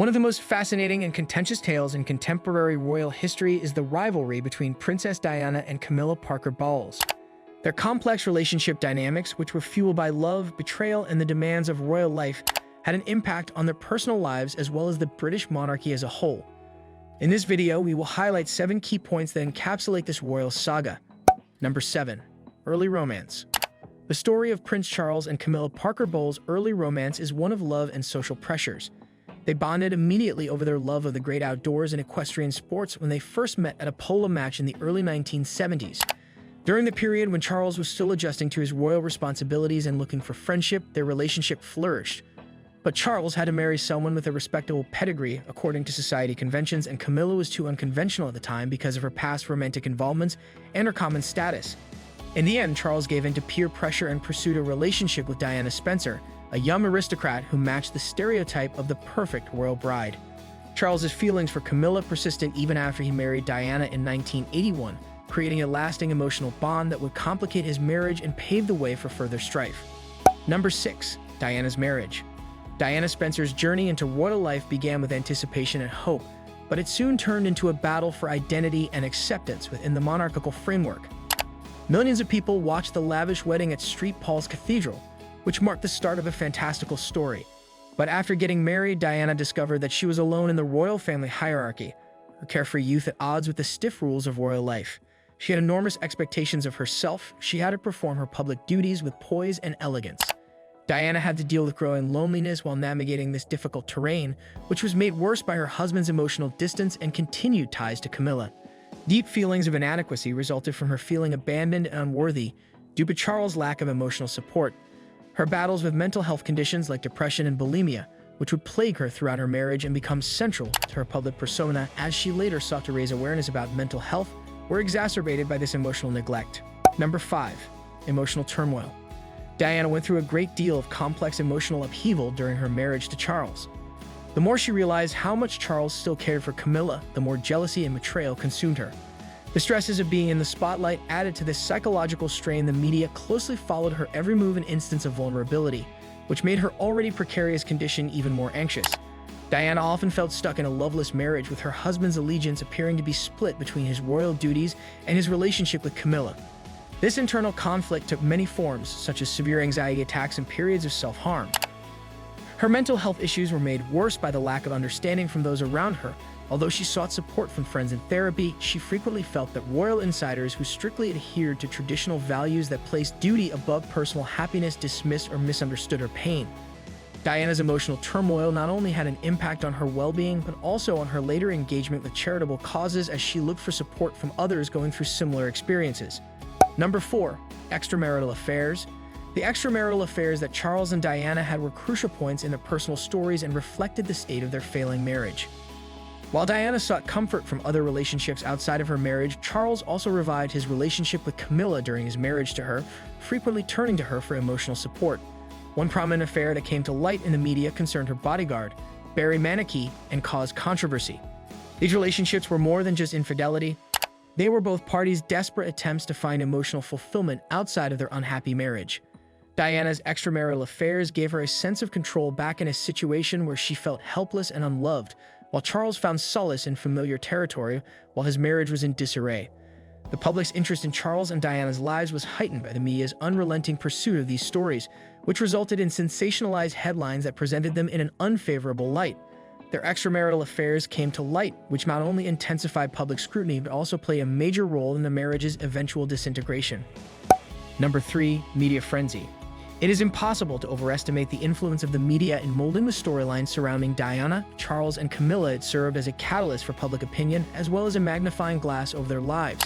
One of the most fascinating and contentious tales in contemporary royal history is the rivalry between Princess Diana and Camilla Parker Bowles. Their complex relationship dynamics, which were fueled by love, betrayal, and the demands of royal life, had an impact on their personal lives as well as the British monarchy as a whole. In this video, we will highlight 7 key points that encapsulate this royal saga. Number 7. Early romance. The story of Prince Charles and Camilla Parker Bowles' early romance is one of love and social pressures. They bonded immediately over their love of the great outdoors and equestrian sports when they first met at a polo match in the early 1970s. During the period when Charles was still adjusting to his royal responsibilities and looking for friendship, their relationship flourished. But Charles had to marry someone with a respectable pedigree, according to society conventions, and Camilla was too unconventional at the time because of her past romantic involvements and her common status. In the end, Charles gave in to peer pressure and pursued a relationship with Diana Spencer, a young aristocrat who matched the stereotype of the perfect royal bride. Charles's feelings for Camilla persisted even after he married Diana in 1981, creating a lasting emotional bond that would complicate his marriage and pave the way for further strife. Number 6. Diana's marriage. Diana Spencer's journey into royal life began with anticipation and hope, but it soon turned into a battle for identity and acceptance within the monarchical framework. Millions of people watched the lavish wedding at St. Paul's Cathedral, which marked the start of a fantastical story. But after getting married, Diana discovered that she was alone in the royal family hierarchy, her carefree youth at odds with the stiff rules of royal life. She had enormous expectations of herself. She had to perform her public duties with poise and elegance. Diana had to deal with growing loneliness while navigating this difficult terrain, which was made worse by her husband's emotional distance and continued ties to Camilla. Deep feelings of inadequacy resulted from her feeling abandoned and unworthy due to Charles' lack of emotional support. Her battles with mental health conditions like depression and bulimia, which would plague her throughout her marriage and become central to her public persona as she later sought to raise awareness about mental health, were exacerbated by this emotional neglect. Number 5. Emotional turmoil. Diana went through a great deal of complex emotional upheaval during her marriage to Charles. The more she realized how much Charles still cared for Camilla, the more jealousy and betrayal consumed her. The stresses of being in the spotlight added to this psychological strain. The media closely followed her every move and instance of vulnerability, which made her already precarious condition even more anxious. Diana often felt stuck in a loveless marriage, with her husband's allegiance appearing to be split between his royal duties and his relationship with Camilla. This internal conflict took many forms, such as severe anxiety attacks and periods of self-harm. Her mental health issues were made worse by the lack of understanding from those around her. Although she sought support from friends and therapy, she frequently felt that royal insiders who strictly adhered to traditional values that placed duty above personal happiness dismissed or misunderstood her pain. Diana's emotional turmoil not only had an impact on her well-being, but also on her later engagement with charitable causes as she looked for support from others going through similar experiences. Number 4. Extramarital affairs. The extramarital affairs that Charles and Diana had were crucial points in their personal stories and reflected the state of their failing marriage. While Diana sought comfort from other relationships outside of her marriage, Charles also revived his relationship with Camilla during his marriage to her, frequently turning to her for emotional support. One prominent affair that came to light in the media concerned her bodyguard, Monarchy, and caused controversy. These relationships were more than just infidelity. They were both parties' desperate attempts to find emotional fulfillment outside of their unhappy marriage. Diana's extramarital affairs gave her a sense of control back in a situation where she felt helpless and unloved, while Charles found solace in familiar territory while his marriage was in disarray. The public's interest in Charles and Diana's lives was heightened by the media's unrelenting pursuit of these stories, which resulted in sensationalized headlines that presented them in an unfavorable light. Their extramarital affairs came to light, which not only intensified public scrutiny but also played a major role in the marriage's eventual disintegration. Number 3. Media frenzy. It is impossible to overestimate the influence of the media in molding the storyline surrounding Diana, Charles, and Camilla. It served as a catalyst for public opinion, as well as a magnifying glass over their lives.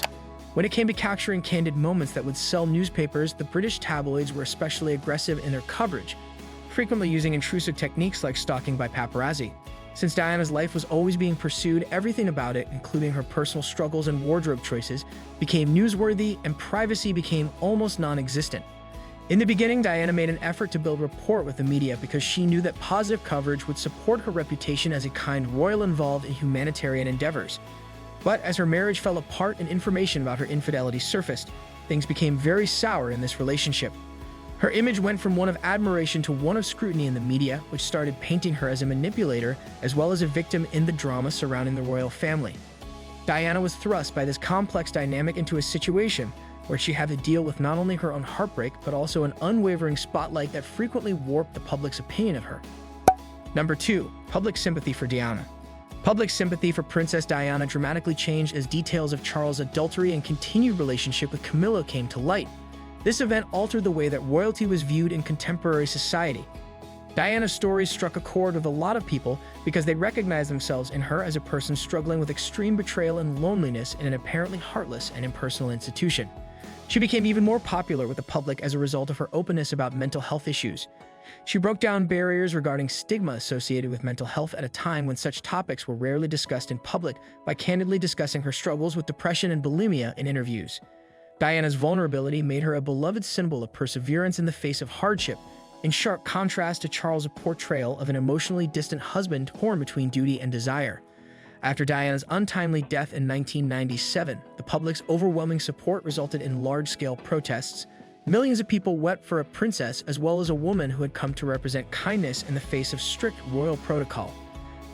When it came to capturing candid moments that would sell newspapers, the British tabloids were especially aggressive in their coverage, frequently using intrusive techniques like stalking by paparazzi. Since Diana's life was always being pursued, everything about it, including her personal struggles and wardrobe choices, became newsworthy, and privacy became almost non-existent. In the beginning, Diana made an effort to build rapport with the media because she knew that positive coverage would support her reputation as a kind royal involved in humanitarian endeavors. But as her marriage fell apart and information about her infidelity surfaced, things became very sour in this relationship. Her image went from one of admiration to one of scrutiny in the media, which started painting her as a manipulator as well as a victim in the drama surrounding the royal family. Diana was thrust by this complex dynamic into a situation where she had to deal with not only her own heartbreak, but also an unwavering spotlight that frequently warped the public's opinion of her. Number 2. Public sympathy for Diana. Public sympathy for Princess Diana dramatically changed as details of Charles' adultery and continued relationship with Camilla came to light. This event altered the way that royalty was viewed in contemporary society. Diana's story struck a chord with a lot of people because they recognized themselves in her as a person struggling with extreme betrayal and loneliness in an apparently heartless and impersonal institution. She became even more popular with the public as a result of her openness about mental health issues. She broke down barriers regarding stigma associated with mental health at a time when such topics were rarely discussed in public by candidly discussing her struggles with depression and bulimia in interviews. Diana's vulnerability made her a beloved symbol of perseverance in the face of hardship, in sharp contrast to Charles' portrayal of an emotionally distant husband torn between duty and desire. After Diana's untimely death in 1997, the public's overwhelming support resulted in large-scale protests. Millions of people wept for a princess as well as a woman who had come to represent kindness in the face of strict royal protocol.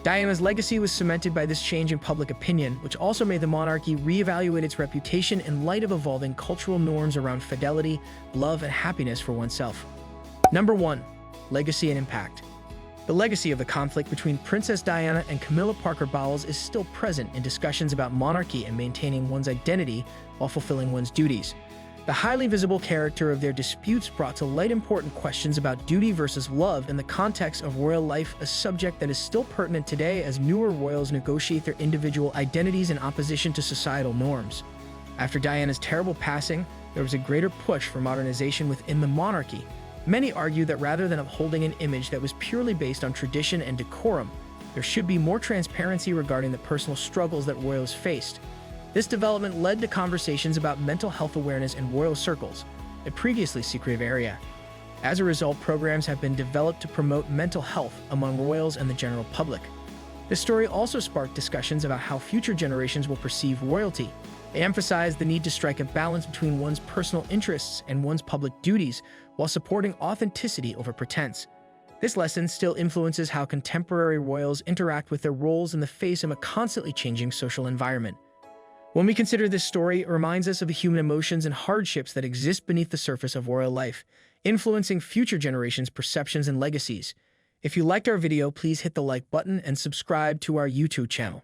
Diana's legacy was cemented by this change in public opinion, which also made the monarchy reevaluate its reputation in light of evolving cultural norms around fidelity, love, and happiness for oneself. Number 1. Legacy and impact. The legacy of the conflict between Princess Diana and Camilla Parker Bowles is still present in discussions about monarchy and maintaining one's identity while fulfilling one's duties. The highly visible character of their disputes brought to light important questions about duty versus love in the context of royal life, a subject that is still pertinent today as newer royals negotiate their individual identities in opposition to societal norms. After Diana's terrible passing, there was a greater push for modernization within the monarchy. Many argue that rather than upholding an image that was purely based on tradition and decorum, there should be more transparency regarding the personal struggles that royals faced. This development led to conversations about mental health awareness in royal circles, a previously secretive area. As a result, programs have been developed to promote mental health among royals and the general public. This story also sparked discussions about how future generations will perceive royalty. They emphasized the need to strike a balance between one's personal interests and one's public duties while supporting authenticity over pretense. This lesson still influences how contemporary royals interact with their roles in the face of a constantly changing social environment. When we consider this story, it reminds us of the human emotions and hardships that exist beneath the surface of royal life, influencing future generations' perceptions and legacies. If you liked our video, please hit the like button and subscribe to our YouTube channel.